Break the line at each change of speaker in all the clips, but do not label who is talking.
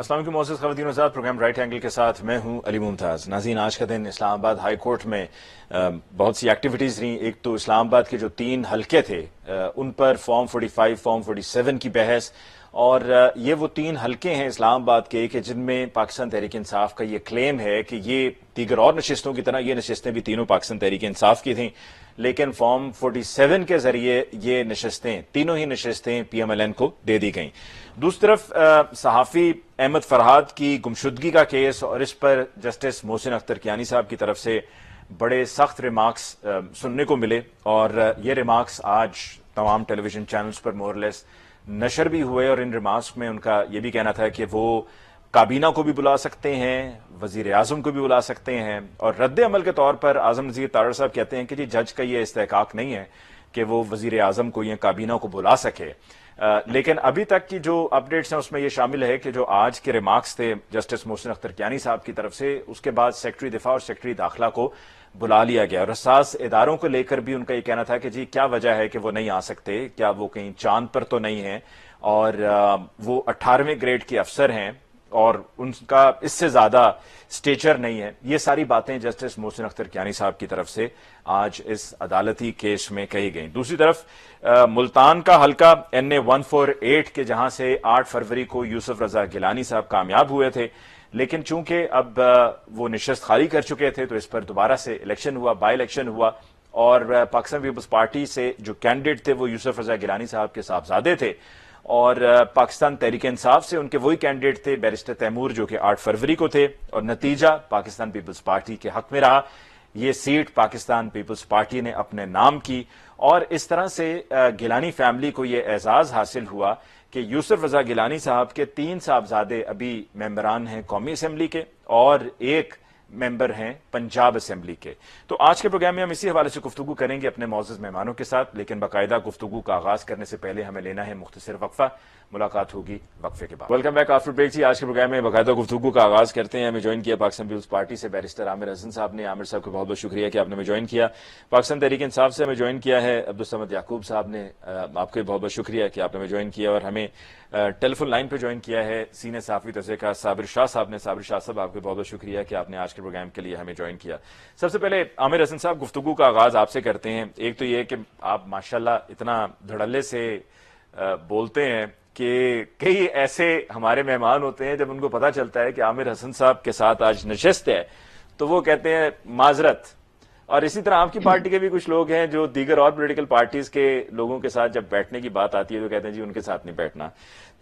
السلام علیکم معزز خواتین و حضرات، پروگرام رائٹ اینگل کے ساتھ میں ہوں علی ممتاز۔ ناظرین، آج کا دن اسلام آباد ہائی کورٹ میں بہت سی ایکٹیویٹیز رہیں۔ ایک تو اسلام آباد کے جو 3 حلقے تھے ان پر فارم 45 فارم 47 کی بحث، اور یہ وہ 3 حلقے ہیں اسلام آباد کے کہ جن میں پاکستان تحریک انصاف کا یہ کلیم ہے کہ یہ دیگر اور نشستوں کی طرح یہ نشستیں بھی تینوں پاکستان تحریک انصاف کی تھیں، لیکن فارم 47 کے ذریعے یہ نشستیں، تینوں ہی نشستیں پی ایم ایل این کو دے دی گئیں۔ دوسری طرف صحافی احمد فرحاد کی گمشدگی کا کیس، اور اس پر جسٹس محسن اختر کیانی صاحب کی طرف سے بڑے سخت ریمارکس سننے کو ملے، اور یہ ریمارکس آج تمام ٹیلی ویژن چینلز پر مور لیس نشر بھی ہوئے، اور ان ریمارکس میں ان کا یہ بھی کہنا تھا کہ وہ کابینہ کو بھی بلا سکتے ہیں، وزیر اعظم کو بھی بلا سکتے ہیں، اور رد عمل کے طور پر اعظم نذیر تارڑ صاحب کہتے ہیں کہ جی جج کا یہ استحقاق نہیں ہے کہ وہ وزیر اعظم کو یا کابینہ کو بلا سکے۔ لیکن ابھی تک کی جو اپڈیٹس ہیں اس میں یہ شامل ہے کہ جو آج کے ریمارکس تھے جسٹس محسن اختر کیانی صاحب کی طرف سے، اس کے بعد سیکرٹری دفاع اور سیکرٹری داخلہ کو بلا لیا گیا، اور حساس اداروں کو لے کر بھی ان کا یہ کہنا تھا کہ جی کیا وجہ ہے کہ وہ نہیں آ سکتے، کیا وہ کہیں چاند پر تو نہیں ہیں، اور وہ 18ویں گریڈ کے افسر ہیں اور ان کا اس سے زیادہ سٹیچر نہیں ہے۔ یہ ساری باتیں جسٹس محسن اختر کیانی صاحب کی طرف سے آج اس عدالتی کیس میں کہی گئیں۔ دوسری طرف ملتان کا حلقہ NA 148 کے جہاں سے 8 فروری کو یوسف رضا گیلانی صاحب کامیاب ہوئے تھے، لیکن چونکہ اب وہ نشست خالی کر چکے تھے تو اس پر دوبارہ سے الیکشن ہوا، بائی الیکشن ہوا، اور پاکستان پیپلز پارٹی سے جو کینڈیڈیٹ تھے وہ یوسف رضا گیلانی صاحب کے صاحبزادے تھے، اور پاکستان تحریک انصاف سے ان کے وہی کینڈیڈیٹ تھے بیرسٹر تیمور جو کہ 8 فروری کو تھے، اور نتیجہ پاکستان پیپلز پارٹی کے حق میں رہا۔ یہ سیٹ پاکستان پیپلز پارٹی نے اپنے نام کی، اور اس طرح سے گیلانی فیملی کو یہ اعزاز حاصل ہوا کہ یوسف رضا گیلانی صاحب کے 3 صاحبزادے ابھی ممبران ہیں قومی اسمبلی کے، اور 1 ممبر ہیں پنجاب اسمبلی کے۔ تو آج کے پروگرام میں ہم اسی حوالے سے گفتگو کریں گے اپنے معزز مہمانوں کے ساتھ، لیکن باقاعدہ گفتگو کا آغاز کرنے سے پہلے ہمیں لینا ہے مختصر وقفہ۔ ملاقات ہوگی وقفے کے بعد۔ Welcome back after break. آج کے پروگرام میں باقاعدہ گفتگو کا آغاز کرتے ہیں۔ ہمیں جوائن کیا پاکستان پیپلز پارٹی سے بیرسٹر عامر حسن صاحب نے۔ عامر صاحب کو بہت بہت شکریہ کہ آپ نے ہمیں جوائن کیا۔ پاکستان تحریک انصاف سے ہمیں جوائن کیا ہے عبدالصمد یعقوب صاحب نے۔ آپ کو بہت بہت شکریہ کہ آپ نے ہمیں جوائن کیا، اور ہمیں ٹیلی فون لائن پہ جوائن کیا ہے سینئر صحافی تذکرہ صابر شاہ صاحب نے۔ صابر شاہ صاحب، آپ کو بہت بہت شکریہ کہ آپ نے آج کے پروگرام کے لیے ہمیں جوائن کیا۔ سب سے پہلے عامر حسن صاحب، گفتگو کا آغاز آپ سے کرتے ہیں۔ ایک تو یہ کہ آپ ماشاءاللہ اتنا دھڑلے سے بولتے ہیں کہ کئی ایسے ہمارے مہمان ہوتے ہیں جب ان کو پتہ چلتا ہے کہ عامر حسن صاحب کے ساتھ آج نشست ہے تو وہ کہتے ہیں معذرت، اور اسی طرح آپ کی پارٹی کے بھی کچھ لوگ ہیں جو دیگر اور پولیٹیکل پارٹیز کے لوگوں کے ساتھ جب بیٹھنے کی بات آتی ہے تو کہتے ہیں جی ان کے ساتھ نہیں بیٹھنا۔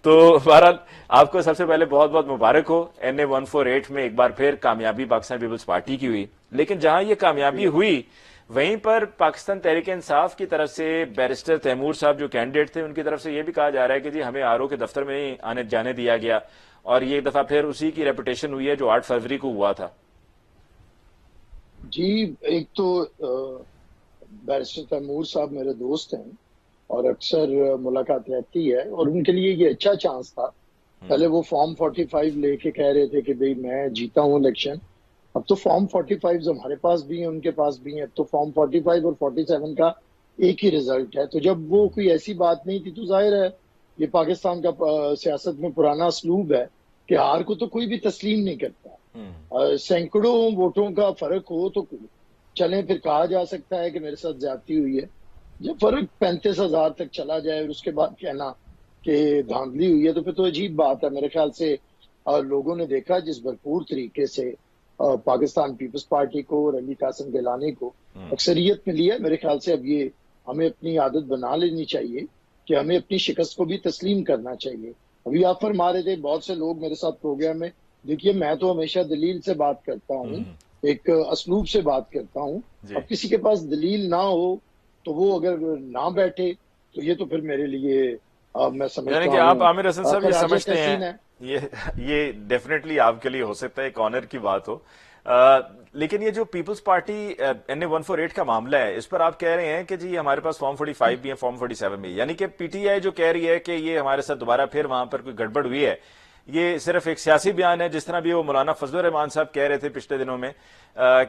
تو بہرحال آپ کو سب سے پہلے بہت بہت مبارک ہو۔ NA 148 میں ایک بار پھر کامیابی پاکستان پیپلز پارٹی کی ہوئی، لیکن جہاں یہ کامیابی ہوئی وہیں پر پاکستان تحریک انصاف کی طرف سے بیرسٹر تیمور صاحب جو کینڈیڈیٹ تھے ان کی طرف سے یہ بھی کہا جا رہا ہے کہ جی ہمیں RO کے دفتر میں نہیں آنے جانے دیا گیا، اور یہ ایک دفعہ پھر اسی کی ریپوٹیشن ہوئی ہے جو 8 فروری کو ہوا تھا۔
جی، ایک تو بیرسٹر تیمور صاحب میرے دوست ہیں اور اکثر ملاقات رہتی ہے، اور ان کے لیے یہ اچھا چانس تھا۔ پہلے وہ فارم 45 لے کے کہہ رہے تھے کہ بھئی میں جیتا ہوں الیکشن، اب تو فارم 45 ہمارے پاس بھی ہیں ان کے پاس بھی ہیں، اب تو فارم 45 اور 47 کا ایک ہی رزلٹ ہے۔ تو جب وہ کوئی ایسی بات نہیں تھی تو ظاہر ہے یہ پاکستان کا سیاست میں پرانا اسلوب ہے کہ ہار کو تو کوئی بھی تسلیم نہیں کرتا۔ سینکڑوں ووٹوں کا فرق ہو تو چلیں پھر کہا جا سکتا ہے کہ میرے ساتھ زیادتی ہوئی ہے۔ جب فرق 35,000 تک چلا جائے اور اس کے بعد کہنا کہ دھاندلی ہوئی ہے تو پھر تو عجیب بات ہے۔ میرے خیال سے لوگوں نے دیکھا جس بھرپور طریقے سے پاکستان پیپلز پارٹی کو اور علی قاسم گیلانی کو اکثریت میں لیا۔ میرے خیال سے اب یہ ہمیں اپنی عادت بنا لینی چاہیے کہ ہمیں اپنی شکست کو بھی تسلیم کرنا چاہیے۔ ابھی آپ فرما رہے تھے بہت سے لوگ میرے ساتھ پروگرام میں، دیکھیے میں تو ہمیشہ دلیل سے بات کرتا ہوں، ایک اسلوب سے بات کرتا ہوں۔ اب کسی کے پاس دلیل نہ ہو تو وہ اگر نہ بیٹھے تو یہ تو پھر میرے لیے میں سمجھتا ہوں
یعنی کہ آپ عامر حسن صاحب یہ
خراج
سمجھتے
تحسین
ہیں
ہے۔
یہ ڈیفینیٹلی آپ کے لیے ہو سکتا ہے ایک آنر کی بات ہو، لیکن یہ جو پیپلز پارٹی NA 148 کا معاملہ ہے اس پر آپ کہہ رہے ہیں کہ جی ہمارے پاس فارم 45 بھی ہے، فارم 47 بھی ہے، یعنی کہ PTI جو کہہ رہی ہے کہ یہ ہمارے ساتھ دوبارہ پھر وہاں پر کوئی گڑبڑ ہوئی ہے، یہ صرف ایک سیاسی بیان ہے، جس طرح بھی وہ مولانا فضل الرحمان صاحب کہہ رہے تھے پچھلے دنوں میں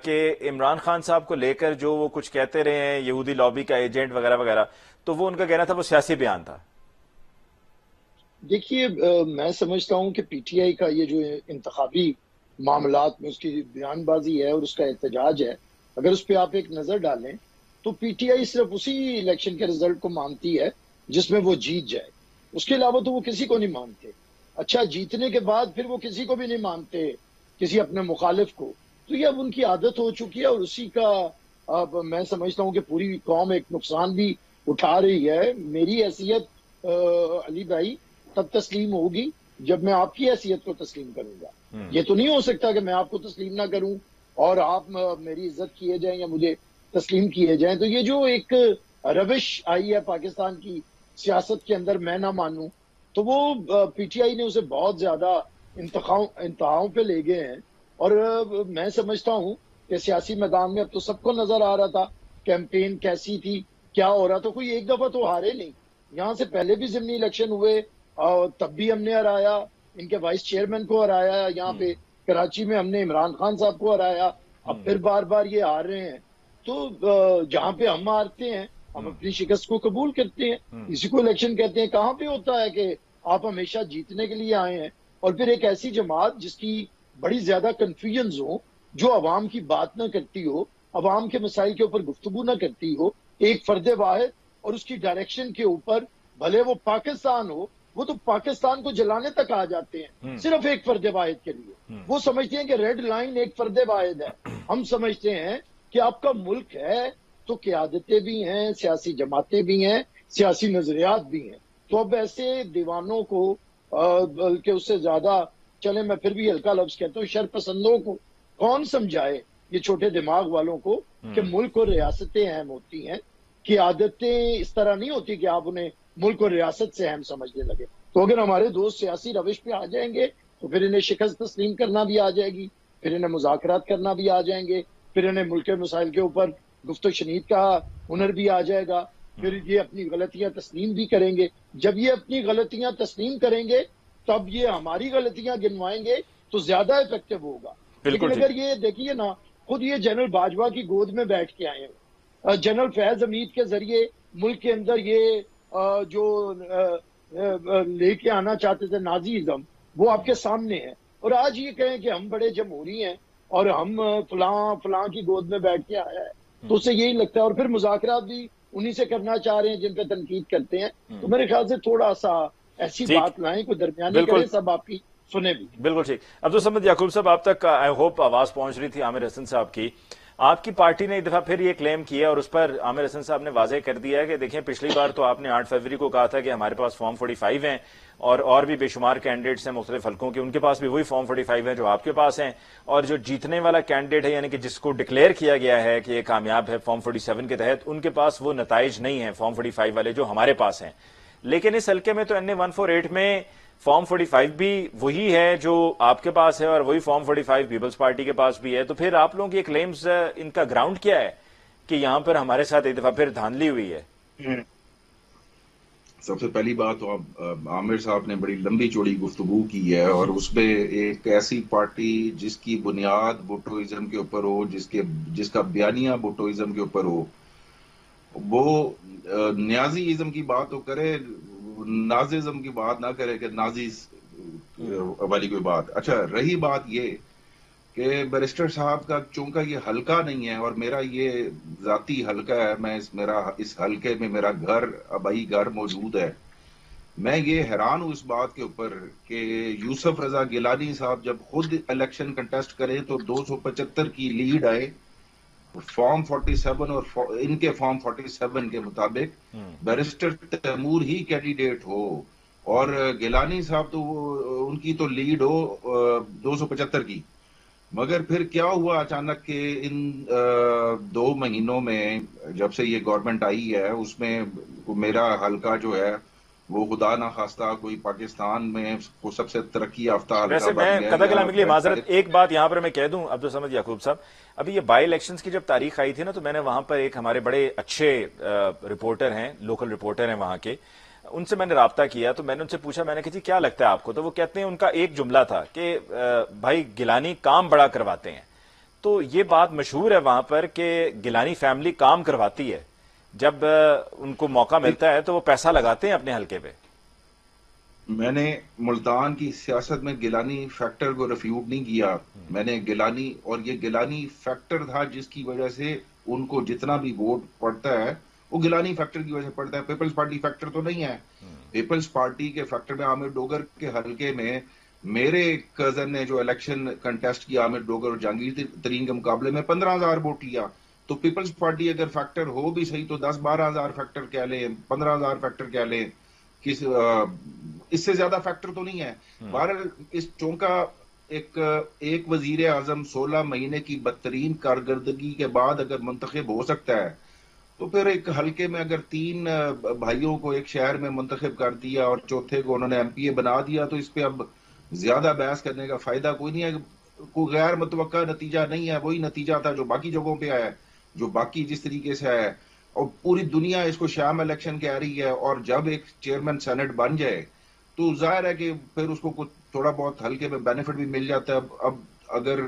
کہ عمران خان صاحب کو لے کر جو وہ کچھ کہتے رہے ہیں یہودی لابی کا ایجنٹ وغیرہ وغیرہ، تو وہ ان کا کہنا تھا وہ سیاسی بیان تھا۔
دیکھیے میں سمجھتا ہوں کہ پی ٹی آئی کا یہ جو انتخابی معاملات میں اس کی بیان بازی ہے اور اس کا احتجاج ہے، اگر اس پہ آپ ایک نظر ڈالیں تو پی ٹی آئی صرف اسی الیکشن کے رزلٹ کو مانتی ہے جس میں وہ جیت جائے، اس کے علاوہ تو وہ کسی کو نہیں مانتے۔ اچھا، جیتنے کے بعد پھر وہ کسی کو بھی نہیں مانتے، کسی اپنے مخالف کو، تو یہ اب ان کی عادت ہو چکی ہے، اور اسی کا اب میں سمجھتا ہوں کہ پوری قوم ایک نقصان بھی اٹھا رہی ہے۔ میری حیثیت علی بھائی تب تسلیم ہوگی جب میں آپ کی حیثیت کو تسلیم کروں گا۔ یہ تو نہیں ہو سکتا کہ میں آپ کو تسلیم نہ کروں اور آپ میری عزت کیے جائیں یا مجھے تسلیم کیے جائیں۔ تو یہ جو ایک روش آئی ہے پاکستان کی سیاست کے اندر، میں نہ مانوں، تو وہ پی ٹی آئی نے اسے بہت زیادہ انتہاؤں پہ لے گئے ہیں۔ اور میں سمجھتا ہوں کہ سیاسی میدان میں اب تو سب کو نظر آ رہا تھا کیمپین کیسی تھی، کیا ہو رہا تھا۔ کوئی ایک دفعہ تو ہارے نہیں، یہاں سے پہلے بھی ضمنی الیکشن ہوئے اور تب بھی ہم نے ہرایا، ان کے وائس چیئرمین کو ہرایا، یہاں پہ کراچی میں ہم نے عمران خان صاحب کو ہرایا، اب پھر بار بار یہ ہار رہے ہیں۔ تو جہاں پہ ہم ہارتے ہیں ہم اپنی شکست کو قبول کرتے ہیں، اسی کو الیکشن کہتے ہیں۔ کہاں پہ ہوتا ہے کہ آپ ہمیشہ جیتنے کے لیے آئے ہیں اور پھر ایک ایسی جماعت جس کی بڑی زیادہ کنفیوژنز ہو، جو عوام کی بات نہ کرتی ہو، عوام کے مسائل کے اوپر گفتگو نہ کرتی ہو، ایک فرد واحد اور اس کی ڈائریکشن کے اوپر، بھلے وہ پاکستان ہو، وہ تو پاکستان کو جلانے تک آ جاتے ہیں صرف ایک فرد واحد کے لیے۔ وہ سمجھتے ہیں کہ ریڈ لائن ایک فرد واحد ہے، ہم سمجھتے ہیں کہ آپ کا ملک ہے تو قیادتیں بھی ہیں، سیاسی جماعتیں بھی ہیں، سیاسی نظریات بھی ہیں۔ تو اب ایسے دیوانوں کو بلکہ اس سے زیادہ، چلے میں پھر بھی ہلکا لفظ کہتا ہوں، شر پسندوں کو کون سمجھائے، یہ چھوٹے دماغ والوں کو، کہ ملک اور ریاستیں اہم ہوتی ہیں، قیادتیں اس طرح نہیں ہوتی کہ آپ انہیں ملک اور ریاست سے اہم سمجھنے لگے۔ تو اگر ہمارے دوست سیاسی روش پہ آ جائیں گے تو پھر انہیں شکست تسلیم کرنا بھی آ جائے گی، پھر انہیں مذاکرات کرنا بھی آ جائیں گے، پھر انہیں ملک کے مسائل کے اوپر گفت و شنید کا ہنر بھی آ جائے گا، پھر یہ اپنی غلطیاں تسلیم بھی کریں گے۔ جب یہ اپنی غلطیاں تسلیم کریں گے تب یہ ہماری غلطیاں گنوائیں گے تو زیادہ افیکٹو ہوگا۔
بالکل
لیکن
ٹھیک۔
اگر یہ دیکھیے نا، خود یہ جنرل باجوہ کی گود میں بیٹھ کے آئے ہیں، جنرل فیض حمید کے ذریعے ملک کے اندر یہ جو لے کے آنا چاہتے تھے نازیزم، وہ آپ کے سامنے ہے۔ اور آج یہ کہیں کہ ہم بڑے جمہوری ہیں اور ہم فلاں فلاں کی گود میں بیٹھ کے آیا ہے، تو اسے یہی لگتا ہے۔ اور پھر مذاکرات بھی انہی سے کرنا چاہ رہے ہیں جن پہ تنقید کرتے ہیں۔ تو میرے خیال سے تھوڑا سا ایسی
ٹھیک،
بات لائیں، کوئی درمیانی
بالکل
کرے، سب آپ کی سنے بھی۔
بالکل ٹھیک۔ عبدالصمد یعقوب صاحب، آپ تک آئی ہوپ آواز پہنچ رہی تھی عامر حسن صاحب کی۔ آپ کی پارٹی نے ایک دفعہ پھر یہ کلیم کیا اور اس پر عامر حسن صاحب نے واضح کر دیا ہے کہ دیکھیں پچھلی بار تو آپ نے 8 فروری کو کہا تھا کہ ہمارے پاس فارم 45 ہیں اور بھی بے شمار کینڈیڈیٹس ہیں مختلف حلقوں کے، ان کے پاس بھی وہی فارم 45 ہیں جو آپ کے پاس ہیں، اور جو جیتنے والا کینڈیڈیٹ ہے یعنی کہ جس کو ڈکلیئر کیا گیا ہے کہ یہ کامیاب ہے فارم 47 کے تحت، ان کے پاس وہ نتائج نہیں ہیں فارم 45 والے جو ہمارے پاس ہیں۔ لیکن اس حلقے میں تو این اے 148 میں فارم 45 بھی وہی ہے جو آپ کے پاس ہے اور وہی فارم 45 پیپلز پارٹی کے پاس بھی ہے، تو پھر آپ لوگوں کے کلیمز ان کا گراؤنڈ کیا ہے کہ یہاں پر ہمارے ساتھ ایک دفعہ پھر دھاندلی ہوئی ہے؟
سب سے پہلی بات تو عامر صاحب نے بڑی لمبی چوڑی گفتگو کی ہے، اور اس میں ایک ایسی پارٹی جس کی بنیاد بھٹوازم کے اوپر ہو، جس کا بیانیہ بھٹوازم کے اوپر ہو، وہ نیازی ازم کی بات تو کرے، ناززم کی بات نہ کرے کہ نازیز والی کوئی بات۔ اچھا، رہی بات یہ کہ بیرسٹر صاحب کا چونکہ یہ حلقہ نہیں ہے اور میرا یہ ذاتی حلقہ ہے، اس حلقے میں میرا آبائی گھر موجود ہے، میں یہ حیران ہوں اس بات کے اوپر کہ یوسف رضا گیلانی صاحب جب خود الیکشن کنٹیسٹ کرے تو 275 کی لیڈ آئے فارم 47، اور ان کے فارم 47 کے مطابق بیرسٹر تیمور ہی کینڈیڈیٹ ہو، اور گیلانی صاحب تو ان کی تو لیڈ ہو 275 کی۔ مگر پھر کیا ہوا اچانک کہ ان 2 مہینوں میں جب سے یہ گورنمنٹ آئی ہے، اس میں میرا حلقہ جو ہے وہ خدا نہ خواستہ کوئی پاکستان میں سب سے ترقی یافتہ حلقہ
ویسے
بن
میں
گیا
قطع کلام
یہاں
کے لیے معذرت، ایک بات یہاں پر میں کہہ دوں عبدالصمد یعقوب صاحب، ابھی یہ بائی الیکشنز کی جب تاریخ آئی تھی نا، تو میں نے وہاں پر ایک ہمارے بڑے اچھے رپورٹر ہیں، لوکل رپورٹر ہیں وہاں کے، ان سے میں نے رابطہ کیا تو میں نے ان سے پوچھا، میں نے کہا جی کیا لگتا ہے آپ کو؟ تو وہ کہتے ہیں ان کا ایک جملہ تھا کہ بھائی گیلانی کام بڑا کرواتے ہیں۔ تو یہ بات مشہور ہے وہاں پر کہ گیلانی فیملی کام کرواتی ہے، جب ان کو موقع ملتا ہے تو وہ پیسہ لگاتے ہیں اپنے حلقے پہ۔
میں نے ملتان کی سیاست میں گیلانی فیکٹر کو ریفیوٹ نہیں کیا. میں نے گیلانی، اور یہ گیلانی فیکٹر تھا جس کی وجہ سے ان کو جتنا بھی ووٹ پڑتا ہے وہ گیلانی فیکٹر کی وجہ سے پڑتا ہے. پیپلز پارٹی فیکٹر تو نہیں ہے. پیپلز پارٹی کے فیکٹر میں عامر ڈوگر کے حلقے میں میرے کزن نے جو الیکشن کنٹیسٹ کیا عامر ڈوگر اور جہانگیر ترین کے مقابلے میں 15,000 ووٹ لیا. تو پیپلز پارٹی اگر فیکٹر ہو بھی صحیح تو 10-12,000 فیکٹر کہہ لیں، 15,000 فیکٹر کہہ لیں، اس سے زیادہ فیکٹر تو نہیں ہے. بہرحال اس چونکہ ایک وزیر اعظم 16 مہینے کی بدترین کارکردگی کے بعد اگر منتخب ہو سکتا ہے تو پھر ایک حلقے میں اگر 3 بھائیوں کو ایک شہر میں منتخب کر دیا اور چوتھے کو انہوں نے ایم پی اے بنا دیا تو اس پہ اب زیادہ بحث کرنے کا فائدہ کوئی نہیں ہے. کوئی غیر متوقع نتیجہ نہیں ہے، وہی نتیجہ تھا جو باقی جگہوں پہ آیا ہے، جو باقی جس طریقے سے ہے. اور پوری دنیا اس کو شام الیکشن کہہ رہی ہے، اور جب ایک چیئرمین سینٹ بن جائے تو ظاہر ہے کہ پھر اس کو کچھ تھوڑا بہت ہلکے میں بینیفٹ بھی مل جاتا ہے. اب اگر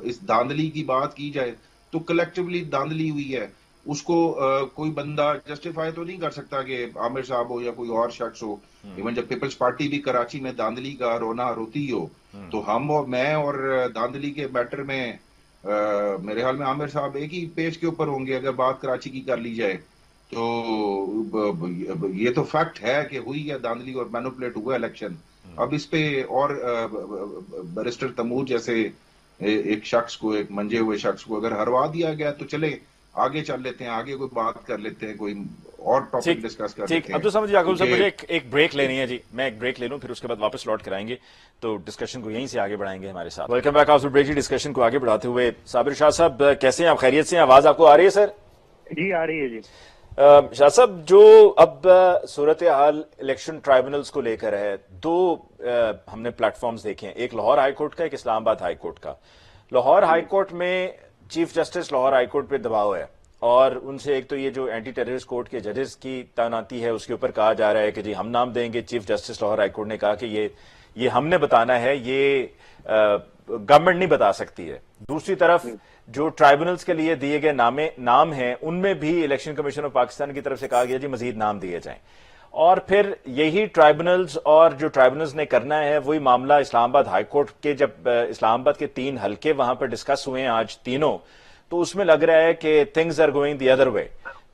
اس دھاندلی کی بات کی جائے تو کلیکٹیولی دھاندلی ہوئی ہے. اس کو کوئی بندہ جسٹیفائی تو نہیں کر سکتا کہ عامر صاحب ہو یا کوئی اور شخص ہو. ایون جب پیپلز پارٹی بھی کراچی میں دھاندلی کا رونا روتی ہو تو ہم اور میں اور دھاندلی کے میٹر میں میرے خیال میں عامر صاحب ایک ہی پیج کے اوپر ہوں گے اگر بات کراچی کی کر لی جائے. تو یہ تو فیکٹ ہے کہ ہوئی ہے دھاندلی اور مینوپولیٹ ہوا الیکشن. اب اس پہ اور بیرسٹر تیمور جیسے ایک شخص کو، ایک منجے ہوئے شخص کو اگر ہروا دیا گیا تو چلے آگے چل لیتے ہیں، آگے کوئی بات کر لیتے ہیں، کوئی اور ٹاپک ڈسکس کر لیتے ہیں.
عبدالصمد صاحب مجھے ایک بریک لینی ہے جی، میں ایک بریک لے لوں پھر اس کے بعد واپس لوٹ کر آئیں گے تو ڈسکشن کو یہیں سے آگے بڑھائیں گے ہمارے ساتھ. Welcome back after break. Discussion کو آگے بڑھاتے ہوئے صابر شاہ صاحب کیسے ہیں آپ؟ خیریت سے ہیں؟ آواز آپ کو آ رہی ہے سر؟
جی آ رہی ہے جی.
شاہ صاحب جو اب صورتحال الیکشن ٹرائبونلز کو لے کر ہے، 2 ہم نے پلیٹ فارمز دیکھے ہیں، ایک لاہور ہائی کورٹ کا، ایک اسلام آباد ہائی کورٹ کا. لاہور ہائی کورٹ میں chief justice Lahore high court پہ دباؤ ہے اور ان سے ایک تو یہ جو اینٹی ٹیررسٹ کورٹ کے ججز کی تعیناتی ہے اس کے اوپر کہا جا رہا ہے کہ جی ہم نام دیں گے. Chief justice Lahore high court نے کہا کہ یہ ہم نے بتانا ہے، یہ گورنمنٹ نہیں بتا سکتی ہے. دوسری طرف جو ٹرائبونلز کے لیے دیے گئے نام ہیں ان میں بھی الیکشن کمیشن آف پاکستان کی طرف سے کہا گیا جی مزید نام دیے جائیں. اور پھر یہی ٹرائبونلز اور جو ٹرائبونلز نے کرنا ہے وہی معاملہ اسلام آباد ہائی کورٹ کے، جب اسلام آباد کے 3 حلقے وہاں پر ڈسکس ہوئے ہیں آج تینوں، تو اس میں لگ رہا ہے کہ things are going the other way.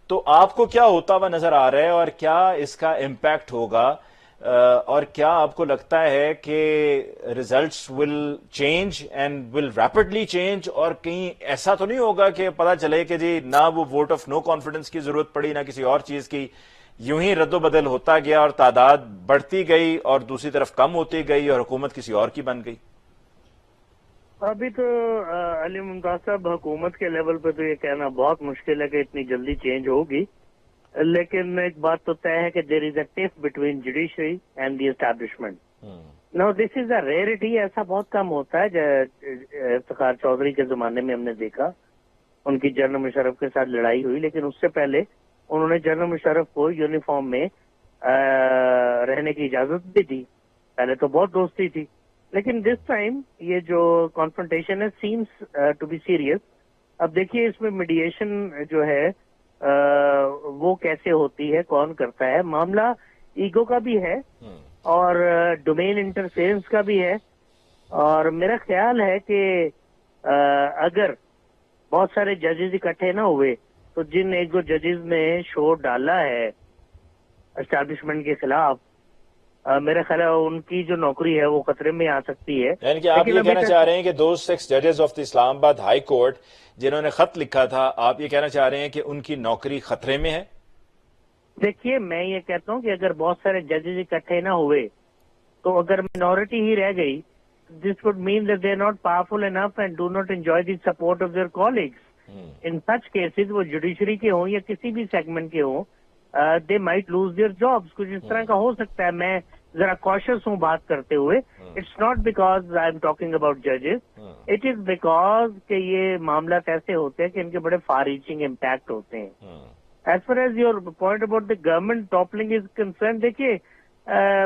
تو آپ کو کیا ہوتا ہوا نظر آ رہا ہے اور کیا اس کا امپیکٹ ہوگا، اور کیا آپ کو لگتا ہے کہ results will change and will rapidly change, اور کہیں ایسا تو نہیں ہوگا کہ پتہ چلے کہ جی نہ وہ ووٹ آف نو کانفیڈنس کی ضرورت پڑی نہ کسی اور چیز کی، یوں ہی رد و بدل ہوتا گیا اور تعداد بڑھتی گئی اور دوسری طرف کم ہوتی گئی اور حکومت کسی اور کی بن گئی؟
ابھی تو علی ممتاز صاحب حکومت کے لیول پہ تو یہ کہنا بہت مشکل ہے کہ اتنی جلدی چینج ہوگی، لیکن ایک بات تو طے ہے کہ there is a tiff between judiciary and the establishment. No this is a reality. ایسا بہت کم ہوتا ہے. افتخار چودھری کے زمانے میں ہم نے دیکھا ان کی جنرل مشرف کے ساتھ لڑائی ہوئی، لیکن اس سے پہلے انہوں نے جنرل مشرف کو یونیفارم میں رہنے کی اجازت بھی دی. پہلے تو بہت دوستی تھی، لیکن دس ٹائم یہ جو کانفرنٹیشن ہے سیمس ٹو بی سیریس. اب دیکھیے اس میں میڈیشن جو ہے وہ کیسے ہوتی ہے، کون کرتا ہے. معاملہ ایگو کا بھی ہے اور ڈومین انٹرفیرنس کا بھی ہے. اور میرا خیال ہے کہ اگر بہت سارے ججز اکٹھے نہ ہوئے تو جن 1-2 ججز نے شور ڈالا ہے اسٹیبلشمنٹ کے خلاف، میرا خیال ہے ان کی جو نوکری ہے وہ خطرے میں آ سکتی ہے.
یعنی کہ آپ یہ کہنا چاہ رہے ہیں کہ those 6 ججز آف دی اسلام آباد ہائی کورٹ جنہوں نے خط لکھا تھا، آپ یہ کہنا چاہ رہے ہیں کہ ان کی نوکری خطرے میں ہے؟
دیکھیے میں یہ کہتا ہوں کہ اگر بہت سارے ججز اکٹھے نہ ہوئے تو اگر مینورٹی ہی رہ گئی، this would mean that they are not powerful enough and do not enjoy the support of their colleagues. In such cases وہ جوڈیشری کے ہوں یا کسی بھی سیگمنٹ کے ہوں، they might lose their jobs. کچھ اس طرح کا ہو سکتا ہے. میں ذرا کاشس ہوں بات کرتے ہوئے. It's not because I am talking about ججز، اٹ از بیکاز کہ یہ معاملات ایسے ہوتے ہیں کہ ان کے بڑے فار ریچنگ امپیکٹ ہوتے ہیں. As far as your point about the government toppling is concern, دیکھیے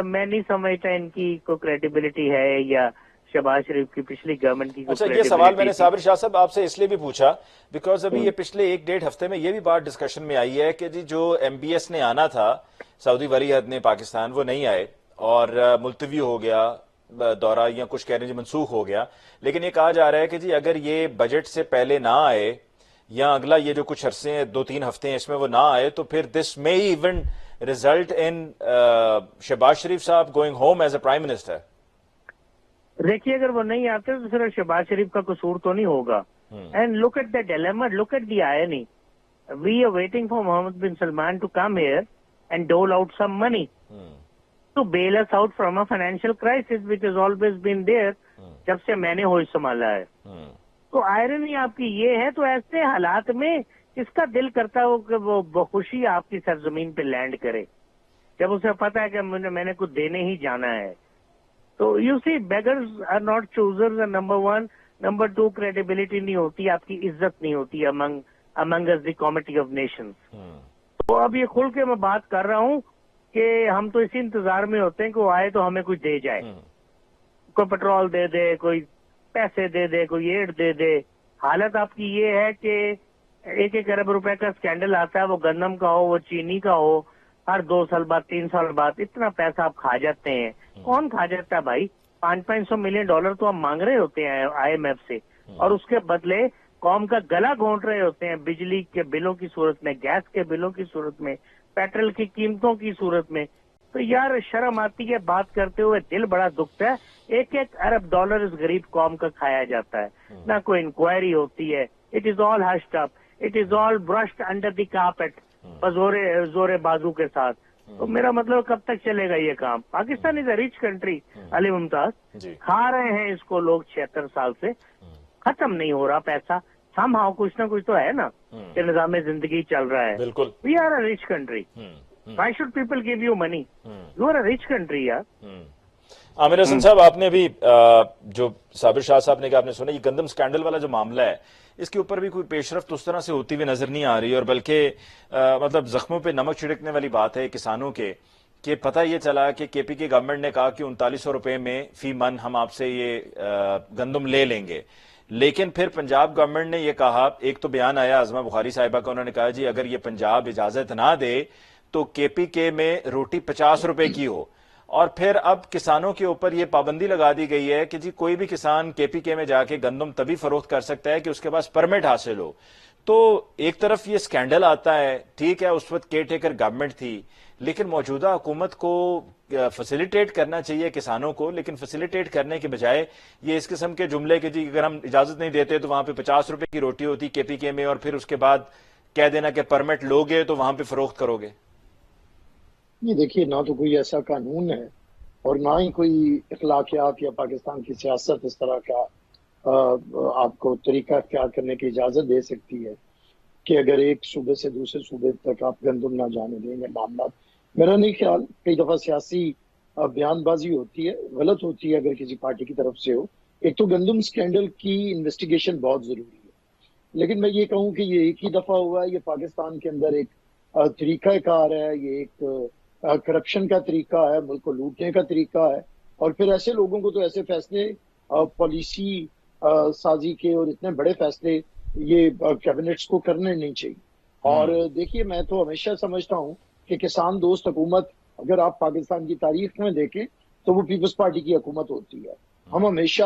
میں نہیں سمجھتا ان کی کوئی کریڈیبلٹی ہے یا شہباز شریف کی پچھلی گورنمنٹ کی.
اچھا، یہ سوال میں نے صابر شاہ صاحب آپ سے اس لیے بھی پوچھا بیکاز ابھی یہ پچھلے 1-1.5 ہفتے میں یہ بھی بات ڈسکشن میں آئی ہے کہ جی جو ایم بی ایس نے آنا تھا، سعودی ولی عہد نے پاکستان، وہ نہیں آئے. اور ملتوی ہو گیا دورہ، یا کچھ کہہ رہے ہیں جی منسوخ ہو گیا، لیکن یہ کہا جا رہا ہے کہ جی اگر یہ بجٹ سے پہلے نہ آئے یا اگلا یہ جو کچھ عرصے ہیں 2-3 ہفتے ہیں اس میں وہ نہ آئے تو پھر دس میں ایون ریزلٹ ان شہباز شریف صاحب going home as a prime minister.
دیکھیے اگر وہ نہیں آتے تو صرف شہباز شریف کا قصور تو نہیں ہوگا. And look at the dilemma, look at the irony. We are waiting for Mohammed bin Salman to come here and dole out some money to bail us out from a financial crisis which has always been there جب سے میں نے ہوش سنبھالا ہے. تو irony آپ کی یہ ہے. تو ایسے حالات میں اس کا دل کرتا ہو کہ وہ بخوشی آپ کی سرزمین پہ لینڈ کرے جب اسے پتا ہے کہ میں نے کچھ دینے ہی جانا ہے. تو you see beggars are not choosers. Number 1. Number 2, credibility نہیں ہوتی, آپ کی عزت نہیں ہوتی among us the committee of nations. تو اب یہ کھل کے میں بات کر رہا ہوں کہ ہم تو اسی انتظار میں ہوتے ہیں کہ وہ آئے تو ہمیں کچھ دے جائے. کوئی پیٹرول دے دے, کوئی پیسے دے دے, کوئی ایڈ دے دے. حالت آپ کی یہ ہے کہ 1 ارب روپے کا اسکینڈل آتا ہے, وہ گندم کا ہو, وہ چینی کا ہو, ہر 2 سال بعد 3 سال بعد اتنا پیسہ آپ کھا جاتے ہیں. کون کھا جاتا ہے بھائی؟ $500 ملین تو ہم مانگ رہے ہوتے ہیں IMF سے, اور اس کے بدلے قوم کا گلا گھونٹ رہے ہوتے ہیں بجلی کے بلوں کی صورت میں, گیس کے بلوں کی صورت میں, پیٹرول کی قیمتوں کی صورت میں. تو یار شرم آتی ہے بات کرتے ہوئے, دل بڑا دکھتا ہے. 1 ارب ڈالر اس غریب قوم کا کھایا جاتا ہے, نہ کوئی انکوائری ہوتی ہے. It is all hushed up, it is all brushed under the carpet, زور بازو کے ساتھ. تو میرا مطلب کب تک چلے گا یہ کام؟ پاکستان از اے ریچ کنٹری علی ممتاز, کھا رہے ہیں اس کو لوگ 76 سال سے, ختم نہیں ہو رہا پیسہ. سم ہاؤ کچھ نہ کچھ تو ہے نا کہ نظام زندگی چل رہا ہے.
بالکل.
We are a rich country. Why should people give you money? You are a rich country یار.
عامر حسن صاحب, آپ نے بھی جو صابر شاہ صاحب نے کہا, آپ نے سنا یہ گندم سکینڈل والا جو معاملہ ہے, اس کے اوپر بھی کوئی پیش رفت اس طرح سے ہوتی ہوئی نظر نہیں آ رہی, اور بلکہ مطلب زخموں پہ نمک چھڑکنے والی بات ہے کسانوں کے, کہ پتہ یہ چلا کہ KPK گورنمنٹ نے کہا کہ 3900 روپے میں فی من ہم آپ سے یہ گندم لے لیں گے, لیکن پھر پنجاب گورنمنٹ نے یہ کہا, ایک تو بیان آیا عظمہ بخاری صاحبہ کا, انہوں نے کہا جی اگر یہ پنجاب اجازت نہ دے تو KPK میں روٹی 50 روپے کی ہو. اور پھر اب کسانوں کے اوپر یہ پابندی لگا دی گئی ہے کہ جی کوئی بھی کسان KPK میں جا کے گندم تبھی فروخت کر سکتا ہے کہ اس کے پاس پرمٹ حاصل ہو. تو ایک طرف یہ سکینڈل آتا ہے, ٹھیک ہے اس وقت کیئر ٹیکر گورنمنٹ تھی, لیکن موجودہ حکومت کو فیسیلیٹیٹ کرنا چاہیے کسانوں کو, لیکن فیسیلیٹیٹ کرنے کے بجائے یہ اس قسم کے جملے کہ جی اگر ہم اجازت نہیں دیتے تو وہاں پہ 50 روپے کی روٹی ہوتی KPK میں, اور پھر اس کے بعد کہہ دینا کہ پرمٹ لوگے تو وہاں پہ فروخت کرو گے.
یہ دیکھیے, نہ تو کوئی ایسا قانون ہے اور نہ ہی کوئی اخلاقیات یا پاکستان کی سیاست اس طرح کا آپ کو طریقہ اختیار کرنے کی اجازت دے سکتی ہے کہ اگر ایک صوبے سے دوسرے صوبے تک آپ گندم نہ جانے دیں گے. معاملات میرا نہیں خیال, کئی دفعہ سیاسی بیان بازی ہوتی ہے, غلط ہوتی ہے اگر کسی پارٹی کی طرف سے ہو. ایک تو گندم سکینڈل کی انویسٹیگیشن بہت ضروری ہے, لیکن میں یہ کہوں کہ یہ ایک ہی دفعہ ہوا ہے. یہ پاکستان کے اندر ایک طریقہ کار ہے, یہ ایک کرپشن کا طریقہ ہے, ملک کو لوٹنے کا طریقہ ہے. اور پھر ایسے لوگوں کو تو ایسے فیصلے پالیسی سازی کے اور اتنے بڑے فیصلے یہ کیبنٹس کو کرنے نہیں چاہیے. اور دیکھیے, میں تو ہمیشہ سمجھتا ہوں کہ کسان دوست حکومت اگر آپ پاکستان کی تاریخ میں دیکھیں تو وہ پیپلز پارٹی کی حکومت ہوتی ہے. ہم ہمیشہ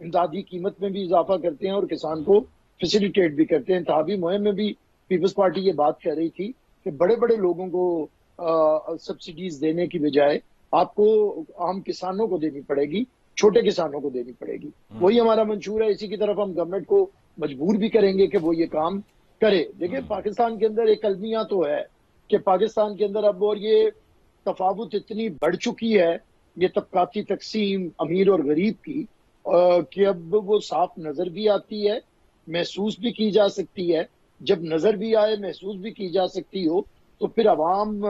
امدادی قیمت میں بھی اضافہ کرتے ہیں اور کسان کو فیسیلیٹیٹ بھی کرتے ہیں. انتخابی مہم میں بھی پیپلز پارٹی یہ بات کہہ رہی تھی کہ بڑے بڑے لوگوں کو سبسڈیز دینے کی بجائے آپ کو عام کسانوں کو دینی پڑے گی, چھوٹے کسانوں کو دینی پڑے گی. وہی ہمارا منشور ہے, اسی کی طرف ہم گورنمنٹ کو مجبور بھی کریں گے کہ وہ یہ کام کرے. دیکھیں, پاکستان کے اندر ایک المیہ تو ہے کہ پاکستان کے اندر اب اور یہ تفاوت اتنی بڑھ چکی ہے, یہ طبقاتی تقسیم امیر اور غریب کی, کہ اب وہ صاف نظر بھی آتی ہے, محسوس بھی کی جا سکتی ہے. جب نظر بھی آئے, محسوس بھی کی جا سکتی ہو, تو پھر عوام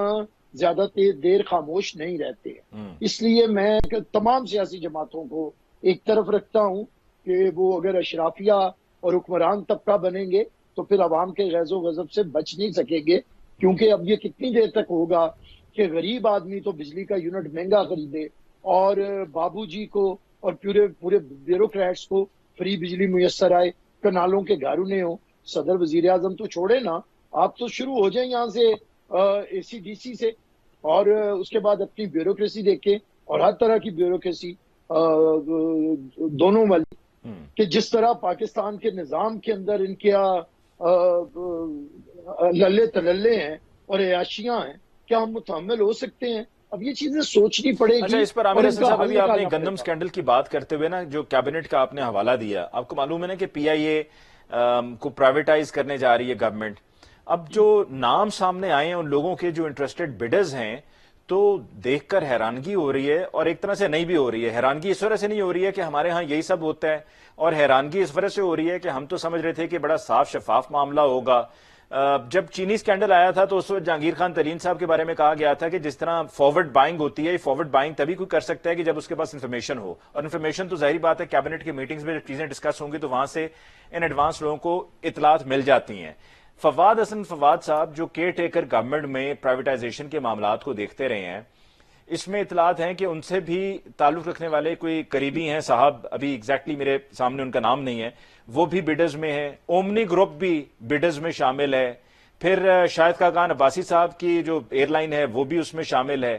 زیادہ دیر خاموش نہیں رہتے. اس لیے میں تمام سیاسی جماعتوں کو ایک طرف رکھتا ہوں کہ وہ اگر اشرافیہ اور حکمران طبقہ بنیں گے تو پھر عوام کے غیظ و غضب سے بچ نہیں سکیں گے. کیونکہ اب یہ کتنی دیر تک ہوگا کہ غریب آدمی تو بجلی کا یونٹ مہنگا خریدے اور بابو جی کو اور پورے بیوروکریٹس کو فری بجلی میسر آئے, کنالوں کے گھرونے ہوں. صدر وزیر اعظم تو چھوڑے نا, آپ تو شروع ہو جائیں یہاں سے AC/DC سے, اور اس کے بعد اپنی بیوروکریسی دیکھیں. اور ہر طرح کی بیوروکریسی دونوں والی، کہ جس طرح پاکستان کے نظام کے اندر ان کے للے تللے ہیں اور عیاشیاں ہیں، کیا ہم متحمل ہو سکتے ہیں؟ اب یہ چیزیں سوچنی پڑے گی۔
اچھا، اس پر عامر حسن صاحب ابھی آپ نے گندم سکینڈل کی بات کرتے ہوئے نا جو کیبنٹ کا آپ نے حوالہ دیا، آپ کو معلوم ہے نا کہ پی آئی اے کو پرائیویٹائز کرنے جا رہی ہے گورنمنٹ۔ اب جو نام سامنے آئے ہیں ان لوگوں کے جو انٹرسٹڈ بڈرز ہیں، تو دیکھ کر حیرانگی ہو رہی ہے، اور ایک طرح سے نہیں بھی ہو رہی ہے۔ حیرانگی اس وجہ سے نہیں ہو رہی ہے کہ ہمارے ہاں یہی سب ہوتا ہے، اور حیرانگی اس وجہ سے ہو رہی ہے کہ ہم تو سمجھ رہے تھے کہ بڑا صاف شفاف معاملہ ہوگا۔ جب چینی سکینڈل آیا تھا تو اس وقت جہانگیر خان ترین صاحب کے بارے میں کہا گیا تھا کہ جس طرح فارورڈ بائنگ ہوتی ہے، یہ فارورڈ بائنگ تبھی کوئی کر سکتا ہے کہ جب اس کے پاس انفارمیشن ہو، اور انفارمیشن تو ظاہری بات ہے کیبنٹ کی میٹنگز میں جب چیزیں ڈسکس ہوں گی تو وہاں سے ان ایڈوانس لوگوں کو اطلاعات مل جاتی ہیں۔ فواد حسن فواد صاحب جو کیئر ٹیکر گورنمنٹ میں پرائیویٹائزیشن کے معاملات کو دیکھتے رہے ہیں، اس میں اطلاعات ہیں کہ ان سے بھی تعلق رکھنے والے کوئی قریبی ہیں صاحب، ابھی ایگزیکٹلی میرے سامنے ان کا نام نہیں ہے، وہ بھی بڈرز میں ہیں، اومنی گروپ بھی بڈرز میں شامل ہے، پھر شاہد خاقان عباسی صاحب کی جو ایئر لائن ہے وہ بھی اس میں شامل ہے۔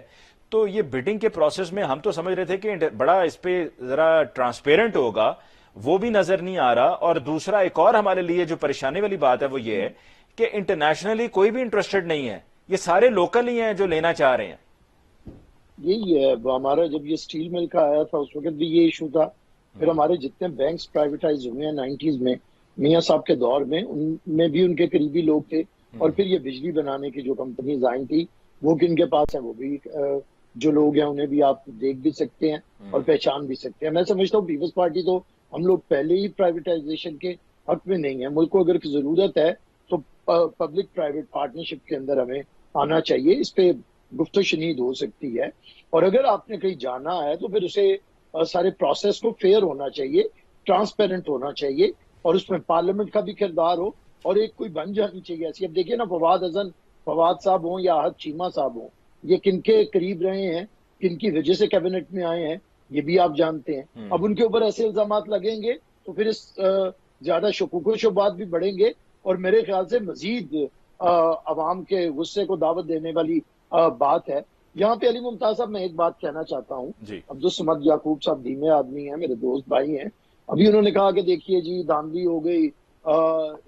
تو یہ بڈنگ کے پروسیس میں ہم تو سمجھ رہے تھے کہ بڑا اس پہ ذرا ٹرانسپیرنٹ ہوگا، وہ بھی نظر نہیں آ رہا۔ اور دوسرا ایک اور ہمارے لیے جو پریشانی والی بات ہے وہ یہ ہے کہ انٹرنیشنلی کوئی بھی انٹرسٹڈ نہیں ہے، یہ سارے لوکل ہی ہیں جو لینا چاہ رہے ہیں۔
یہی ہے ہمارا، جب یہ سٹیل مل کا آیا تھا اس وقت بھی یہ ایشو تھا، پھر ہمارے جتنے بینکس پرائیویٹائز ہوئے ہیں 90s میں میاں صاحب کے دور میں، ان میں بھی ان کے قریبی لوگ تھے، اور پھر یہ بجلی بنانے کی جو کمپنیز آئی تھی وہ کن کے پاس ہیں، وہ بھی جو لوگ ہیں انہیں بھی آپ دیکھ بھی سکتے ہیں اور پہچان بھی سکتے ہیں۔ میں سمجھتا ہوں پیپلز پارٹی تو ہم لوگ پہلے ہی پرائیویٹائزیشن کے حق میں نہیں ہیں، ملک کو اگر ضرورت ہے تو پبلک پرائیویٹ پارٹنرشپ کے اندر ہمیں آنا چاہیے، اس پہ گفت و شنید ہو سکتی ہے، اور اگر آپ نے کہیں جانا ہے تو پھر اسے سارے پروسیس کو فیئر ہونا چاہیے، ٹرانسپیرنٹ ہونا چاہیے، اور اس میں پارلیمنٹ کا بھی کردار ہو، اور ایک کوئی بن جانی چاہیے ایسی۔ اب دیکھیے نا، فواد صاحب ہوں یا احد چیمہ صاحب ہوں، یہ کن کے قریب رہے ہیں، کن کی وجہ سے کیبنٹ میں آئے ہیں، یہ بھی آپ جانتے ہیں۔ اب ان کے اوپر ایسے الزامات لگیں گے تو پھر اس زیادہ شکوک و شبہات بھی بڑھیں گے، اور میرے خیال سے مزید عوام کے غصے کو دعوت دینے والی بات ہے۔ یہاں پہ علی ممتاز صاحب میں ایک بات کہنا چاہتا ہوں، عبدالصمد یعقوب صاحب دھیمے آدمی ہیں، میرے دوست بھائی ہیں، ابھی انہوں نے کہا کہ دیکھیے جی دھاندلی ہو گئی،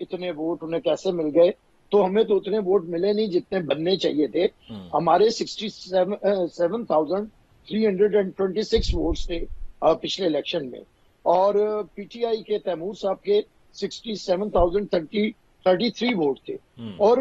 اتنے ووٹ انہیں کیسے مل گئے؟ تو ہمیں تو اتنے ووٹ ملے نہیں جتنے بننے چاہیے تھے، ہمارے 67,326 ووٹس تھے پچھلے الیکشن میں، اور پی ٹی آئی کے تیمور صاحب کے 67,033 ووٹ تھے، اور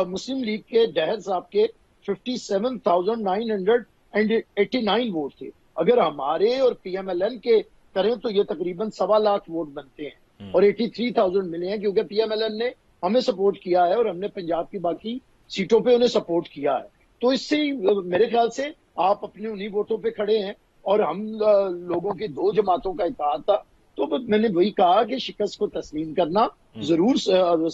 مسلم لیگ کے ڈہر صاحب کے 57,989 ووٹ تھے۔ اگر ہمارے اور پی ایم ایل این کے کریں تو یہ تقریباً 1.25 لاکھ ووٹ بنتے ہیں، اور 83,000 ملے ہیں کیونکہ پی ایم ایل این نے ہمیں سپورٹ کیا ہے، اور ہم نے پنجاب کی باقی سیٹوں پہ انہیں سپورٹ کیا ہے۔ تو اس سے میرے خیال سے آپ اپنے انہی ووٹوں پہ کھڑے ہیں، اور ہم لوگوں کی دو جماعتوں کا اتحاد تھا، تو میں نے وہی کہا کہ شکست کو تسلیم کرنا ضرور۔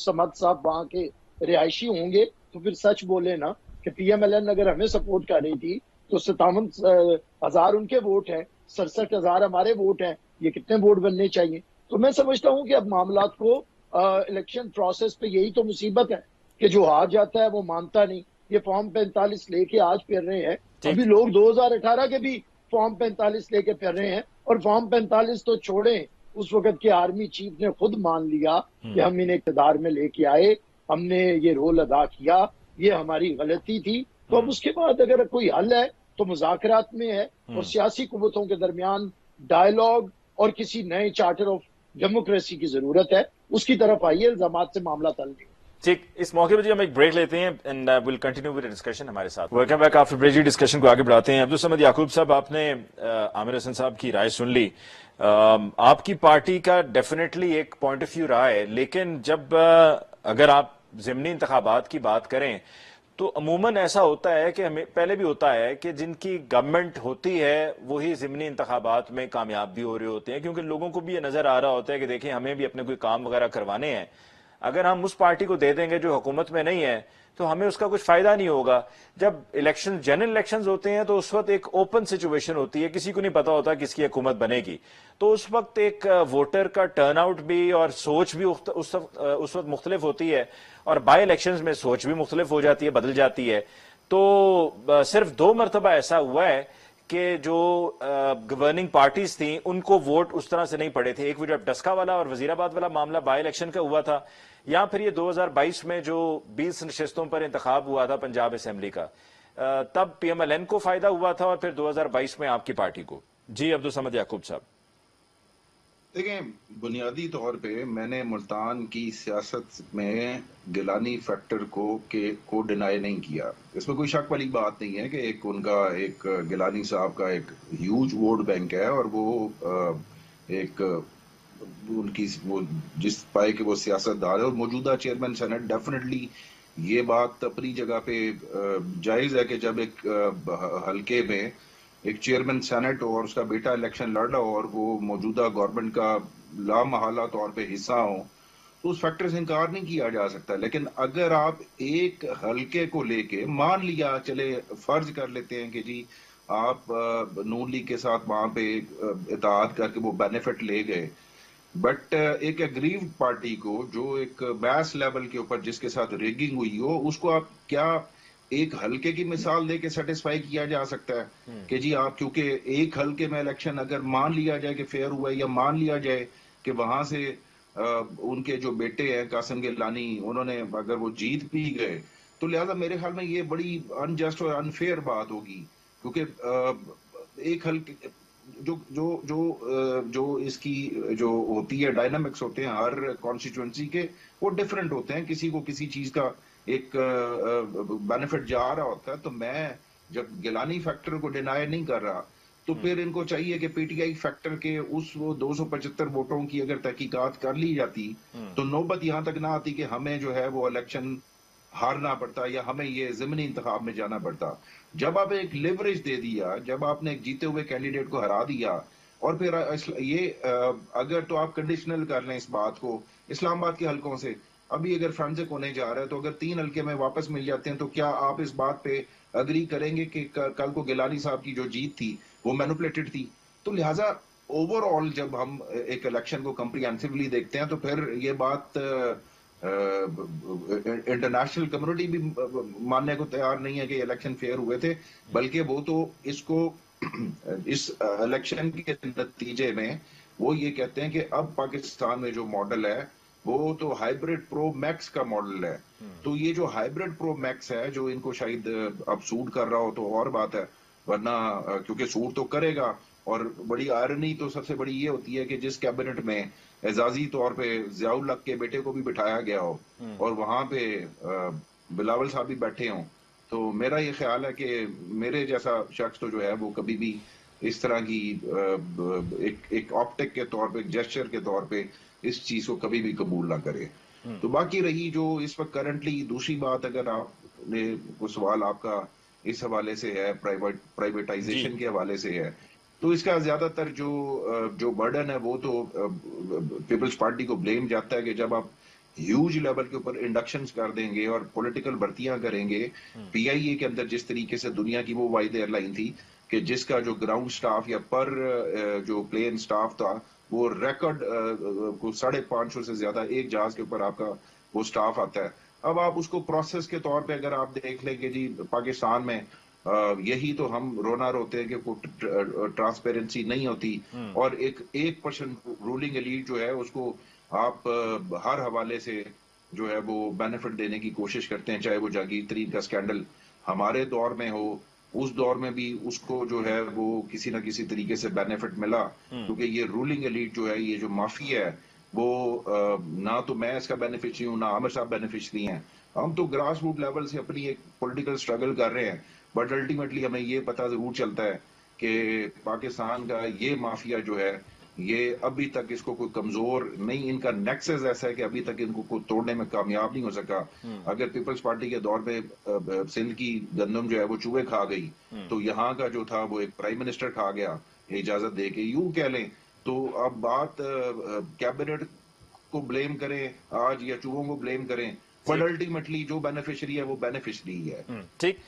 سمد صاحب وہاں کے رہائشی ہوں گے تو پھر سچ بولے نا کہ پی ایم ایل این اگر ہمیں سپورٹ کر رہی تھی تو 57,000 ان کے ووٹ ہیں، 67,000 ہمارے ووٹ ہیں، یہ کتنے ووٹ بننے چاہیے؟ تو میں سمجھتا ہوں کہ اب معاملات کو الیکشن پروسیس پہ یہی تو مصیبت ہے کہ جو ہار جاتا ہے وہ مانتا نہیں۔ یہ فارم 45 لے کے آج پھر رہے ہیں، ابھی لوگ 2018 کے بھی فارم 45 لے کے پھر رہے ہیں، اور فارم 45 تو چھوڑیں، اس وقت کے آرمی چیف نے خود مان لیا کہ ہم انہیں اقتدار میں لے کے آئے، ہم نے یہ رول ادا کیا، یہ ہماری غلطی تھی۔ تو اب اس کے بعد اگر کوئی حل ہے تو مذاکرات میں ہے، اور سیاسی قوتوں کے درمیان ڈائیلاگ اور کسی نئے چارٹر آف ڈیموکریسی کی ضرورت ہے، اس کی طرف آئیے، الزامات سے معاملہ حل نہیں۔
ٹھیک، اس موقع پہ ہم ایک بریک لیتے ہیں and will continue with discussion ہمارے ساتھ۔ ویلکم بیک، آفٹر بریک جی ڈسکشن کو آگے بڑھاتے ہیں۔ عبدالصمد یعقوب صاحب، آپ نے عامر حسن صاحب کی رائے سن لی، آپ کی پارٹی کا ڈیفینیٹلی ایک پوائنٹ آف ویو رہا ہے، لیکن جب اگر آپ ضمنی انتخابات کی بات کریں تو عموماً ایسا ہوتا ہے کہ ہمیں پہلے بھی ہوتا ہے کہ جن کی گورنمنٹ ہوتی ہے وہی ضمنی انتخابات میں کامیاب بھی ہو رہے ہوتے ہیں، کیونکہ لوگوں کو بھی یہ نظر آ رہا ہوتا ہے کہ دیکھیں ہمیں بھی اپنے کوئی کام وغیرہ کروانے ہیں، اگر ہم اس پارٹی کو دے دیں گے جو حکومت میں نہیں ہے تو ہمیں اس کا کچھ فائدہ نہیں ہوگا۔ جب الیکشن جنرل الیکشنز ہوتے ہیں تو اس وقت ایک اوپن سچویشن ہوتی ہے، کسی کو نہیں پتا ہوتا کس کی حکومت بنے گی، تو اس وقت ایک ووٹر کا ٹرن آؤٹ بھی اور سوچ بھی اس وقت مختلف ہوتی ہے، اور بائی الیکشنز میں سوچ بھی مختلف ہو جاتی ہے، بدل جاتی ہے۔ تو صرف 2 مرتبہ ایسا ہوا ہے کہ جو گورننگ پارٹیز تھیں ان کو ووٹ اس طرح سے نہیں پڑے تھے. ایک وہ جب ڈسکا والا اور وزیر آباد والا معاملہ بائی الیکشن کا ہوا تھا, یا پھر یہ 2022 میں جو 20 نشستوں پر انتخاب ہوا تھا پنجاب اسمبلی کا, تب پی ایم ایل این کو فائدہ ہوا تھا اور پھر 2022 میں آپ کی پارٹی کو. جی عبدالصمد یعقوب صاحب.
دیکھیں, بنیادی طور پہ میں نے ملتان کی سیاست میں گیلانی فیکٹر کو ڈینائی نہیں کیا. اس میں کوئی شک والی بات نہیں ہے کہ ان کا ایک گیلانی صاحب کا ایک ہیوج ووٹ بینک ہے, اور وہ ایک ان کی وہ جس پائے کہ وہ سیاست دار ہے اور موجودہ چیئرمین سینٹ. ڈیفینیٹلی یہ بات اپنی جگہ پہ جائز ہے کہ جب ایک حلقے میں ایک چیئرمین سینٹ اور اس کا بیٹا الیکشن لڑ رہا ہو اور وہ موجودہ گورنمنٹ کا لامحالہ طور پہ حصہ ہوں, تو اس فیکٹر سے انکار نہیں کیا جا سکتا. لیکن اگر آپ ایک حلقے کو لے کے مان لیا, چلے فرض کر لیتے ہیں کہ جی آپ نون لیگ کے ساتھ وہاں پہ اتحاد کر کے وہ بینیفٹ لے گئے, بٹ ایک اگریوڈ پارٹی کو جو ایک بیس لیول کے اوپر جس کے ساتھ ریگنگ ہوئی ہو, اس کو آپ کیا ایک حلقے کی مثال دے کے سیٹسفائی کیا جا سکتا ہے کہ جی آپ, کیونکہ ایک حلقے میں الیکشن اگر مان لیا جائے کہ فیئر ہوا ہے, یا مان لیا جائے کہ وہاں سے ان کے جو بیٹے ہیں قاسم گیلانی انہوں نے اگر وہ جیت بھی گئے, تو لہٰذا میرے خیال میں یہ بڑی انجسٹ اور انفیئر بات ہوگی. کیونکہ ایک حلقے جو اس کی جو ہوتی ہے ڈائنامکس ہوتے ہیں ہر کانسٹیچوئنسی کے, وہ ڈفرینٹ ہوتے ہیں. کسی کو کسی چیز کا ایک بینیفٹ جا رہا ہوتا ہے. تو میں جب گیلانی فیکٹر کو ڈینائی نہیں کر رہا, تو پھر ان کو چاہیے کہ پی ٹی آئی فیکٹر کے اس وہ 275 ووٹوں کی اگر تحقیقات کر لی جاتی تو نوبت یہاں تک نہ آتی کہ ہمیں جو ہے وہ الیکشن ہارنا پڑتا یا ہمیں یہ ضمنی انتخاب میں جانا پڑتا. جب آپ ایک لیوریج دے دیا, جب آپ نے ایک جیتے ہوئے کینڈیڈیٹ کو ہرا دیا, اور پھر یہ اگر تو آپ کنڈیشنل کر لیں اس بات کو اسلام آباد کے حلقوں سے, ابھی اگر فرانسک ہونے جا رہا ہے, تو اگر 3 حلقے میں واپس مل جاتے ہیں, تو کیا آپ اس بات پہ اگری کریں گے کہ کل کو گیلانی صاحب کی جو جیت تھی وہ مینوپولیٹڈ تھی؟ تو لہٰذا اوور آل جب ہم ایک الیکشن کو کمپریہنسولی دیکھتے ہیں, تو پھر یہ بات انٹرنیشنل کمیونٹی بھی ماننے کو تیار نہیں ہے کہ الیکشن فیئر ہوئے تھے, بلکہ وہ تو اس کو اس الیکشن کے نتیجے میں وہ یہ کہتے ہیں کہ اب پاکستان میں جو ماڈل ہے وہ تو ہائیبرڈ پرو میکس کا ماڈل ہے. تو یہ جو ہائیبرڈ پرو میکس ہے جو ان کو شاید اب سوٹ کر رہا ہو تو اور بات ہے, ورنہ کیونکہ سوٹ تو کرے گا. اور بڑی آئرنی تو سب سے بڑی یہ ہوتی ہے کہ جس کیبنٹ میں اعزازی طور پہ ضیاء الحق کے بیٹے کو بھی بٹھایا گیا ہو اور وہاں پہ بلاول صاحب بھی بیٹھے ہوں, تو میرا یہ خیال ہے کہ میرے جیسا شخص تو جو ہے وہ کبھی بھی اس طرح کی ایک آپٹک کے طور پہ, ایک جیسچر کے طور پہ اس چیز کو کبھی بھی قبول نہ کرے. تو باقی رہی جو اس وقت کرنٹلی دوسری بات, اگر آپ نے کوئی سوال آپ کا اس حوالے سے ہے, پرائیویٹائزیشن کے حوالے سے ہے, تو اس کا زیادہ تر جو برڈن ہے وہ تو پیپلز پارٹی کو بلیم جاتا ہے کہ جب آپ ہیوج لیول کے اوپر انڈکشنز کر دیں گے اور پولیٹیکل بھرتیاں کریں گے, پی آئی اے کے اندر جس طریقے سے دنیا کی وہ واحد ایئر لائن تھی کہ جس کا جو گراؤنڈ سٹاف یا پر جو پلین سٹاف تھا وہ ریکارڈ 550 سے زیادہ ایک جہاز کے اوپر آپ کا وہ سٹاف آتا ہے. اب آپ اس کو پروسیس کے طور پہ اگر آپ دیکھ لیں کہ جی پاکستان میں یہی تو ہم رونا روتے ہیں کہ کوئی ٹرانسپیرنسی نہیں ہوتی, اور ایک 1% رولنگ ایلیٹ جو ہے اس کو آپ ہر حوالے سے جو ہے وہ بینیفٹ دینے کی کوشش کرتے ہیں, چاہے وہ جاگیر ترین کا سکینڈل ہمارے دور میں ہو, اس دور میں بھی اس کو جو ہے وہ کسی نہ کسی طریقے سے بینیفٹ ملا, کیونکہ یہ رولنگ ایلیٹ جو ہے, یہ جو مافیا ہے, وہ نہ تو میں اس کا بینیفیشری ہوں, نہ عامر صاحب بینیفیشری ہیں. ہم تو گراس روٹ لیول سے اپنی ایک پولیٹیکل سٹرگل کر رہے ہیں, بٹ الٹیمیٹلی ہمیں یہ پتہ ضرور چلتا ہے کہ پاکستان کا یہ مافیا جو ہے یہ ابھی تک اس کو کوئی کمزور نہیں, ان کا نیکسس ایسا ہے کہ ابھی تک ان کو کوئی توڑنے میں کامیاب نہیں ہو سکا. اگر پیپلز پارٹی کے دور پہ سندھ کی گندم جو ہے وہ چوہے کھا گئی, تو یہاں کا جو تھا وہ ایک پرائم منسٹر کھا گیا اجازت دے کے, یوں کہہ لیں. تو اب بات کیبنٹ کو بلیم کریں آج یا چوہوں کو بلیم کریں, بٹ الٹیمیٹلی جو بینیفیشری ہے وہ بینیفیشری ہے.
ٹھیک.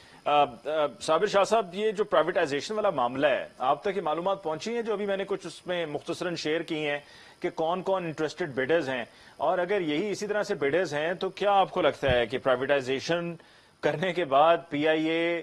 صابر شاہ صاحب, یہ جو پرائیویٹائزیشن والا معاملہ ہے, آپ تک یہ معلومات پہنچی ہیں جو ابھی میں نے کچھ اس میں مختصراً شیئر کی ہیں کہ کون کون انٹرسٹڈ بیڈرز ہیں, اور اگر یہی اسی طرح سے بیڈرز ہیں تو کیا آپ کو لگتا ہے کہ پرائیویٹائزیشن کرنے کے بعد پی آئی اے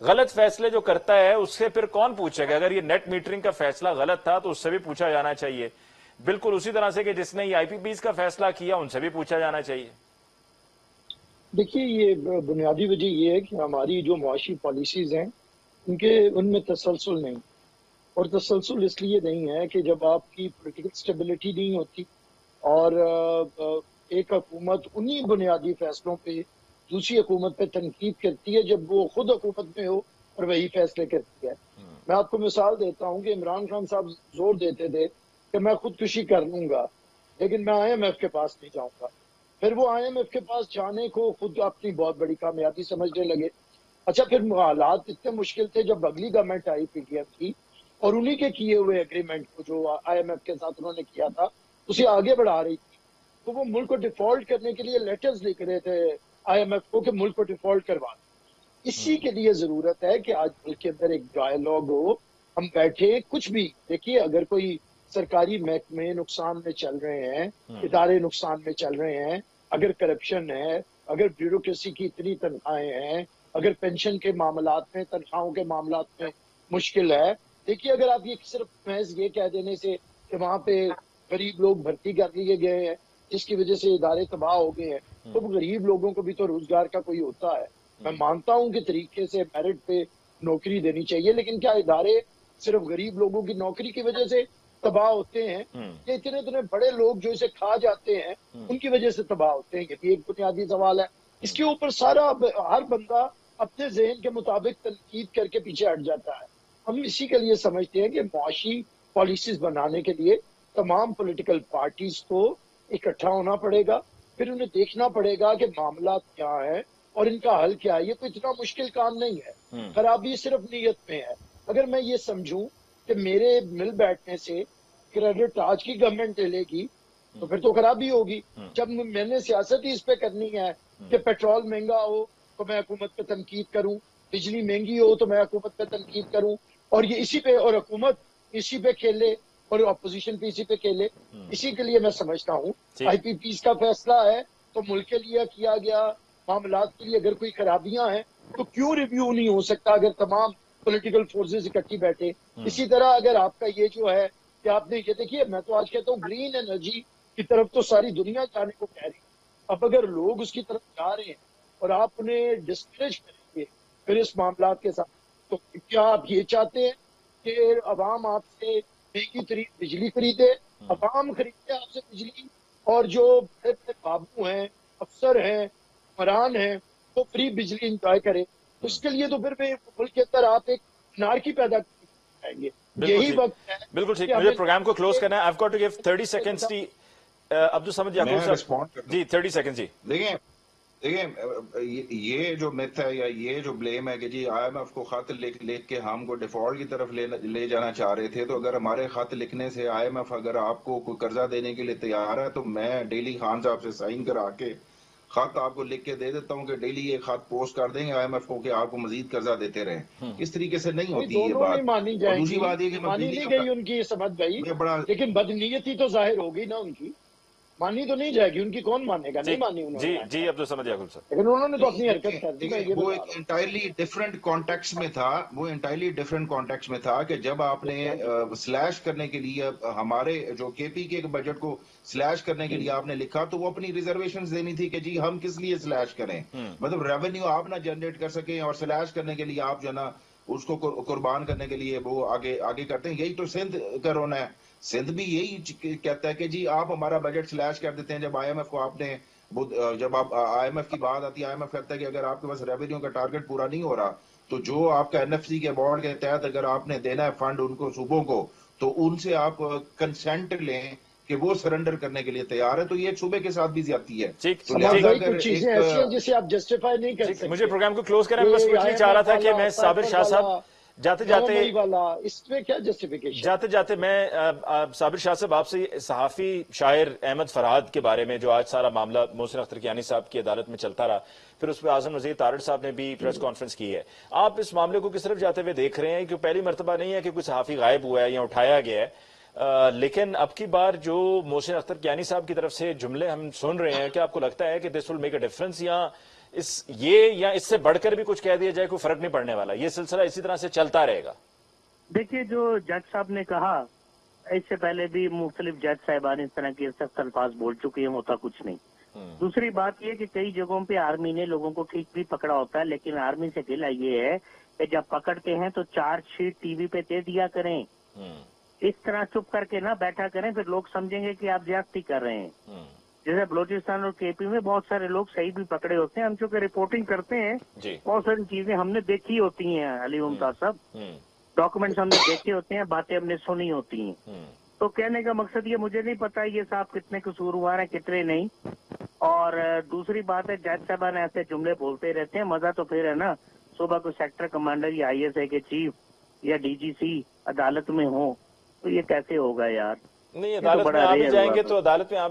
غلط فیصلے جو کرتا ہے اس سے پھر کون پوچھے گا؟ اگر یہ نیٹ میٹرنگ کا فیصلہ غلط تھا تو اس سے بھی پوچھا جانا چاہیے، بالکل اسی طرح سے کہ جس نے یہ آئی پی پیز کا فیصلہ کیا ان سے بھی پوچھا جانا چاہیے۔
دیکھیے یہ بنیادی وجہ یہ ہے کہ ہماری جو معاشی پالیسیز ہیں ان میں تسلسل نہیں، اور تسلسل اس لیے نہیں ہے کہ جب آپ کی پولیٹیکل سٹیبلٹی نہیں ہوتی اور ایک حکومت انہی بنیادی فیصلوں پہ دوسری حکومت پہ تنقید کرتی ہے جب وہ خود حکومت میں ہو اور وہی فیصلے کرتی ہے۔ میں آپ کو مثال دیتا ہوں کہ عمران خان صاحب زور دیتے تھے کہ میں خودکشی کر لوں گا لیکن میں آئی ایم ایف کے پاس نہیں جاؤں گا، پھر وہ آئی ایم ایف کے پاس جانے کو خود اپنی بہت بڑی کامیابی سمجھنے لگے۔ اچھا پھر حالات اتنے مشکل تھے جب اگلی گورنمنٹ آئی پی ٹی ایم کی اور انہی کے کیے ہوئے ایگریمنٹ کو جو آئی ایم ایف کے ساتھ انہوں نے کیا تھا اسے آگے بڑھا رہی تھی، تو وہ ملک کو ڈیفالٹ کرنے کے لیے لیٹرز لکھ رہے تھے آئی ایم ایف کو کہ ملک کو ڈیفالٹ کروا دیں۔ اسی کے لیے ضرورت ہے کہ آج ملک کے اندر ایک ڈائلاگ ہو، ہم بیٹھے کچھ بھی دیکھیے، اگر کوئی سرکاری محکمے نقصان میں چل رہے ہیں، ادارے نقصان میں چل رہے ہیں، اگر کرپشن ہے، اگر بیوروکریسی کی اتنی تنخواہیں ہیں، اگر پینشن کے معاملات میں تنخواہوں کے معاملات میں مشکل ہے، دیکھیے اگر آپ یہ صرف محض یہ کہہ دینے سے کہ وہاں پہ غریب لوگ بھرتی کر لیے گئے ہیں جس کی وجہ سے ادارے تباہ ہو گئے ہیں، تو غریب لوگوں کو بھی تو روزگار کا کوئی ہوتا ہے۔ میں مانتا ہوں کہ طریقے سے میرٹ پہ نوکری دینی چاہیے، لیکن کیا ادارے صرف غریب لوگوں کی نوکری کی وجہ سے تباہ ہوتے ہیں کہ اتنے بڑے لوگ جو اسے کھا جاتے ہیں ان کی وجہ سے تباہ ہوتے ہیں؟ یہ بھی ایک بنیادی سوال ہے۔ اس کے اوپر ہر بندہ اپنے ذہن کے مطابق تنقید کر کے پیچھے ہٹ جاتا ہے۔ ہم اسی کے لیے سمجھتے ہیں کہ معاشی پالیسیز بنانے کے لیے تمام پولیٹیکل پارٹیز کو اکٹھا ہونا پڑے گا، پھر انہیں دیکھنا پڑے گا کہ معاملات کیا ہیں اور ان کا حل کیا ہے۔ یہ کوئی اتنا مشکل کام نہیں ہے، خرابی صرف نیت میں ہے۔ اگر میں یہ سمجھوں کہ میرے مل بیٹھنے سے کریڈٹ آج کی گورنمنٹ لے گی تو پھر تو خرابی ہوگی۔ جب میں نے سیاست ہی اس پہ کرنی ہے کہ پیٹرول مہنگا ہو تو میں حکومت پہ تنقید کروں، بجلی مہنگی ہو تو میں حکومت پہ تنقید کروں، اور یہ اسی پہ، اور حکومت اسی پہ کھیلے اور اپوزیشن پہ اسی پہ کھیلے، اسی کے لیے میں سمجھتا ہوں آئی پی پیز کا فیصلہ ہے تو ملک کے لیے کیا گیا معاملات کے لیے اگر کوئی خرابیاں ہیں تو کیوں ریویو نہیں ہو سکتا اگر تمام پولیٹیکل فورسز اکٹھی بیٹھے؟ اسی طرح اگر آپ کا یہ جو ہے کہ آپ نے یہ دیکھیے، میں تو آج کہتا ہوں گرین انرجی کی طرف تو ساری دنیا جانے کو کہہ رہی ہے، اب اگر لوگ اس کی طرف جا رہے ہیں اور آپ انہیں ڈسکریج کریں گے پھر اس معاملات کے ساتھ، تو کیا آپ یہ چاہتے ہیں کہ عوام آپ سے مہنگی ترین بجلی خریدے؟ عوام خریدے آپ سے بجلی، اور جو بڑے بڑے بابو ہیں، افسر ہیں، حکمران ہیں، وہ فری بجلی انجوائے کریں؟ اس کے لیے تو پھر ملک کے اندر آپ ایک انارکی پیدا کریں گے۔ یہی وقت ہے،
بالکل ٹھیک، مجھے پروگرام کو کلوز کرنا ہے۔ I've got to give 30 seconds to Abdul Samad یعقوب صاحب۔ جی 30 seconds جی۔
دیکھیں یہ جو میتھ ہے یا یہ جو بلیم ہے کہ جی آئی ایم ایف کو خط لکھ کے ہم کو ڈیفالٹ کی طرف لے جانا چاہ رہے تھے، تو اگر ہمارے خط لکھنے سے آئی ایم ایف اگر آپ کو کوئی قرضہ دینے کے لیے تیار ہے تو میں ڈیلی خان صاحب سے سائن کرا کے خط آپ کو لکھ کے دے دیتا ہوں کہ ڈیلی یہ خط پوسٹ کر دیں گے آئی ایم ایف کو کہ آپ کو مزید قرضہ دیتے رہیں۔ اس طریقے سے نہیں ہوتی یہ بات۔
مانی جائیں
دوسری بات یہ کہ
مانی نہیں گئی ان کی سمجھ گئی، لیکن بدنیتی تو ظاہر ہوگی نا ان کی، مانی تو نہیں جائے گی ان کی، کون مانے گا؟ نہیں مانی انہوں نے۔
جی عبدالصمد یعقوب صاحب،
لیکن انہوں نے تو اپنی حرکت کر دی۔
وہ ایک انٹائرلی ڈفرنٹ کانٹیکس میں تھا، کہ جب آپ نے سلیش کرنے کے لیے ہمارے جو کے پی کے بجٹ کو سلیش کرنے کے لیے آپ نے لکھا تو وہ اپنی ریزرویشنز دینی تھی کہ جی ہم کس لیے سلیش کریں، مطلب ریونیو آپ نہ جنریٹ کر سکیں اور سلیش کرنے کے لیے آپ جو نا اس کو قربان کرنے کے لیے وہ آگے کرتے ہیں۔ یہی تو سندھ کا رونا ہے، سندھ بھی یہی کہتا ہے کہ جی آپ ہمارا بجٹ سلیش کر دیتے ہیں۔ جب آئی ایم ایف کو آپ نے جب آپ آئی ایم ایف کی بات آتی ہے، آئی ایم ایف کہتا ہے کہ اگر آپ کے پاس ریونیو کا ٹارگٹ پورا نہیں ہو رہا تو جو آپ کا این ایف سی کے بورڈ کے تحت اگر آپ نے دینا ہے فنڈ ان کو صوبوں کو تو ان سے آپ کنسنٹ لیں کہ وہ سرنڈر کرنے کے لیے تیار ہے، تو یہ ایک صوبے کے ساتھ بھی زیادتی ہے۔
کچھ چیزیں ایسی ہیں جسے آپ جسٹیفائی نہیں کر سکتے۔
مجھے پروگرام کو کلوز کرنا ہے، بس کوئکلی چاہ رہا تھا کہ میں صابر شاہ صاحب جاتے میں صابر شاہ صاحب آپ سے صحافی شاعر احمد فرحاد کے بارے میں جو آج سارا معاملہ محسن اختر کیانی صاحب کی عدالت میں چلتا رہا، پھر اس پہ اعظم وزیر طارڑ صاحب نے بھی پریس کانفرنس کی ہے، آپ اس معاملے کو کس طرف جاتے ہوئے دیکھ رہے ہیں؟ کہ پہلی مرتبہ نہیں ہے کہ کوئی صحافی غائب ہوا ہے یا اٹھایا گیا ہے، لیکن اب کی بار جو محسن اختر کیانی صاحب کی طرف سے جملے ہم سن رہے ہیں، کیا آپ کو لگتا ہے کہ دس ول میک اے ڈفرنس، یا اس سے بڑھ کر بھی کچھ کہہ دیا جائے کوئی فرق نہیں پڑنے والا، یہ سلسلہ اسی طرح سے چلتا رہے گا؟
دیکھیے، جو جج صاحب نے کہا، اس سے پہلے بھی مختلف جج صاحبان اس طرح کے سخت الفاظ بول چکے ہیں، ہوتا کچھ نہیں۔ دوسری بات یہ کہ کئی جگہوں پہ آرمی نے لوگوں کو ٹھیک بھی پکڑا ہوتا ہے، لیکن آرمی سے گلہ یہ ہے کہ جب پکڑتے ہیں تو چارج شیٹ ٹی وی پہ دے دیا کریں، اس طرح چپ کر کے نہ بیٹھا کریں، پھر لوگ سمجھیں گے کہ آپ زیادتی کر رہے ہیں۔ جیسے بلوچستان اور کے پی میں بہت سارے لوگ صحیح بھی پکڑے ہوتے ہیں، ہم چونکہ رپورٹنگ کرتے ہیں، بہت ساری چیزیں ہم نے دیکھی ہوتی ہیں علی ممتاز صاحب، ڈاکومنٹس ہم نے دیکھے ہوتے ہیں، باتیں ہم نے سنی ہوتی ہیں۔ تو کہنے کا مقصد یہ، مجھے نہیں پتا یہ صاحب کتنے قصوروار ہیں کتنے نہیں۔ اور دوسری بات ہے، جج صاحبان ایسے جملے بولتے رہتے ہیں، مزہ تو پھر ہے نا صبح کو سیکٹر کمانڈر یا آئی ایس اے کے چیف یا ڈی جی سی عدالت میں ہوں تو یہ کیسے ہوگا یار؟
نہیں، عدالت میں آ بھی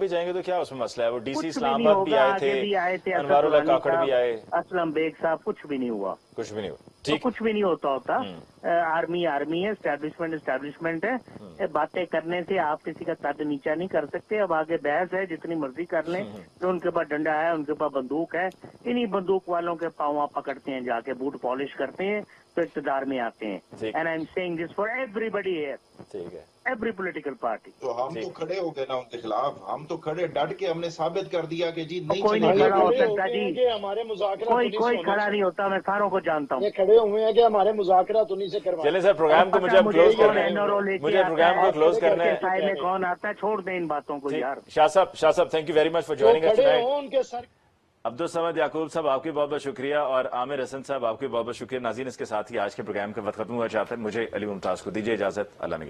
جائیں گے تو کیا اس میں مسئلہ ہے؟ وہ ڈی سی اسلام آباد بھی آئے تھے، انوار اللہ کاکڑ بھی آئے،
اسلم بیگ صاحب، کچھ بھی نہیں ہوا،
کچھ بھی نہیں ہوا،
کچھ بھی نہیں ہوتا۔ آرمی ہے، اسٹیبلشمنٹ ہے، باتیں کرنے سے آپ کسی کا قد نیچا نہیں کر سکتے۔ اب آگے بحث ہے، جتنی مرضی کر لیں، جو ان کے پاس ڈنڈا ہے، ان کے پاس بندوق ہے، انہی بندوق والوں کے پاؤں آپ پکڑتے ہیں، جا کے بوٹ پالش کرتے ہیں تو اقتدار میں آتے ہیں۔ And I am seeing this for everybody here,
ٹھیک ہے،
ایوری پولیٹیکل پارٹی۔
تو ہم تو کھڑے ہو گئے نا ان کے خلاف، ہم تو کھڑے ڈٹ کے ہم نے ثابت کر دیا کہ جی نہیں
کوئی
چلے
نہیں
گا۔
کھڑا ہو سکتا جی،
ہمارے مذاکرات
کوئی کھڑا نہیں ہوتا، میں ساروں کو جانتا ہوں۔
یہ کھڑے ہوئے ہیں کہ ہمارے مذاکرات انہیں سے کروائیں۔
چلیں سر، پروگرام کو مجھے اب کلوز کرنا ہے، مجھے پروگرام کو کلوز کرنا ہے۔
سائے میں کون آتا ہے، چھوڑ دیں ان باتوں کو یار۔
شاہ صاحب thank you very much for joining اس
کھڑے
ٹونائٹ۔
ہوں ان کے سر۔
عبدالصمد یعقوب صاحب آپ کی بہت بہت شکریہ، اور عامر حسن صاحب آپ کی بہت بہت شکریہ۔ ناظرین، اس کے ساتھ ہی آج کے پروگرام کا وقت ختم ہوا چاہتا ہے، مجھے علی ممتاز کو دیجیے اجازت، اللہ نے